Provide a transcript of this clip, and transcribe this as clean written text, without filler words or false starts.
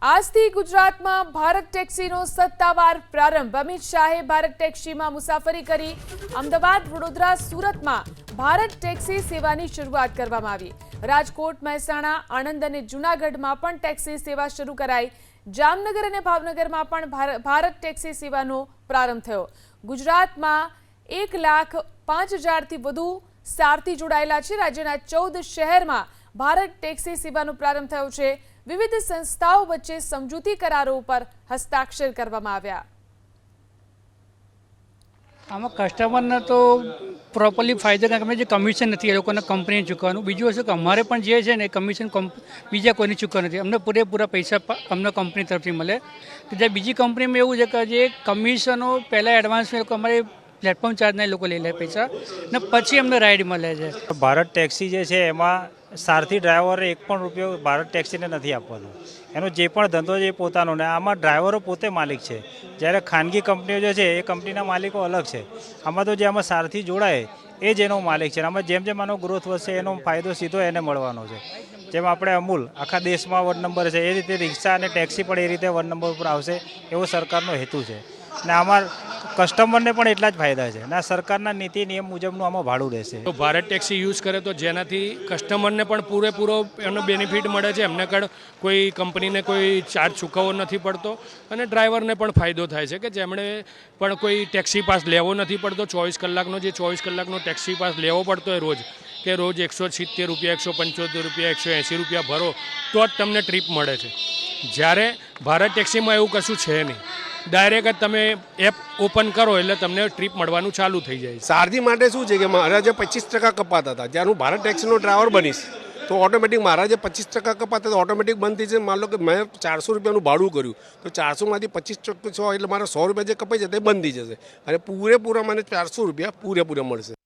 આજથી ગુજરાતમાં ભારત ટેક્સીનો સત્તાવાર પ્રારંભ। અમિત શાહે ભારત ટેક્સીમાં મુસાફરી કરી। અમદાવાદ, વડોદરા, સુરતમાં ભારત ટેક્સી સેવાની શરૂઆત કરવામાં આવી। રાજકોટ, મહેસાણા, આણંદ અને જૂનાગઢમાં પણ ટેક્સી સેવા શરૂ કરાઈ। જામનગર અને ભાવનગરમાં પણ ભારત ટેક્સી સેવાનો પ્રારંભ થયો। ગુજરાતમાં 1,05,000થી વધુ સારથી જોડાયેલા છે। રાજ્યના 14 શહેરમાં ભારત ટેક્સી સેવાનો પ્રારંભ થયો છે। વિવિધ સંસ્થાઓ વચ્ચે સમજૂતી કરારો ઉપર હસ્તાક્ષર કરવામાં આવ્યા। આમાં કસ્ટમરને તો પ્રોપરલી ફાયદો કારણ કે જે કમિશન નથી એ લોકોને કંપનીને ચૂકવવાનું। બીજું વસ્તુ કે અમારે પણ જે છે ને કમિશન બીજા કોઈને ચૂકવવાનું નથી। અમને પૂરેપૂરા પૈસા અમને કંપની તરફથી મળે। જે બીજી કંપનીમાં એવું છે કે જે કમિશનો પહેલાં એડવાન્સમાં લોકો અમારે પ્લેટફોર્મ ચાર્જના એ લોકો લઈ લે પૈસા ને પછી અમને રાઇડ મળે છે। ભારત ટેક્સી જે છે એમાં સારથી ડ્રાઈવરે એક પણ રૂપિયો ભારત ટેક્સીને નથી આપવાનો। એનો જે પણ ધંધો છે એ પોતાનો ને આમાં ડ્રાઈવરો પોતે માલિક છે, જ્યારે ખાનગી કંપનીઓ જે છે એ કંપનીના માલિકો અલગ છે। આમાં તો જે આમાં સારથી જોડાય એ જ એનો માલિક છે। આમાં જેમ જેમ આનો ગ્રોથ વધશે એનો ફાયદો સીધો એને મળવાનો છે। જેમ આપણે અમૂલ આખા દેશમાં 1 નંબર છે એ રીતે રિક્ષા અને ટેક્સી પણ એ રીતે 1 નંબર ઉપર આવશે એવો સરકારનો હેતુ છે ને આમાં કસ્ટમરને પણ એટલા જ ફાયદા છે ને સરકારના નીતિ નિયમ મુજબનું આમાં ભાડું રહેશે। તો ભારત ટેક્સી યુઝ કરે તો જેનાથી કસ્ટમરને પણ પૂરેપૂરો એનો બેનિફિટ મળે છે। એમને કોઈ કંપનીને કોઈ ચાર્જ ચૂકવવો નથી પડતો અને ડ્રાઈવરને પણ ફાયદો થાય છે કે જેમણે પણ કોઈ ટેક્સી પાસ લેવો નથી પડતો। 24 કલાકનો જે 24 કલાકનો ટેક્સી પાસ લેવો પડતો હોય રોજ 170 રૂપિયા, 175 રૂપિયા, 180 રૂપિયા ભરો તો જ તમને ટ્રીપ મળે છે। જ્યારે ભારત ટેક્સીમાં એવું કશું છે નહીં। ડાયરેક્ટ જ તમે એપ ઓપન કરો એટલે તમને ટ્રીપ મળવાનું ચાલુ થઈ જાય। સારથી માટે શું છે કે મારા જે 25% કપાત હતા જ્યારે હું ભારત ટેક્સીનો ડ્રાઈવર બનીશ તો ઓટોમેટિક મારા જે 25% કપાત હતા ઓટોમેટિક બંધ થઈ જશે। માન લો કે મેં 400 રૂપિયાનું ભાડું કર્યું તો 400માંથી 25% એટલે મારા 100 રૂપિયા જે કપાઈ જશે તે બંધ થઈ જશે અને પૂરેપૂરા મને 400 રૂપિયા પૂરેપૂરા મળશે।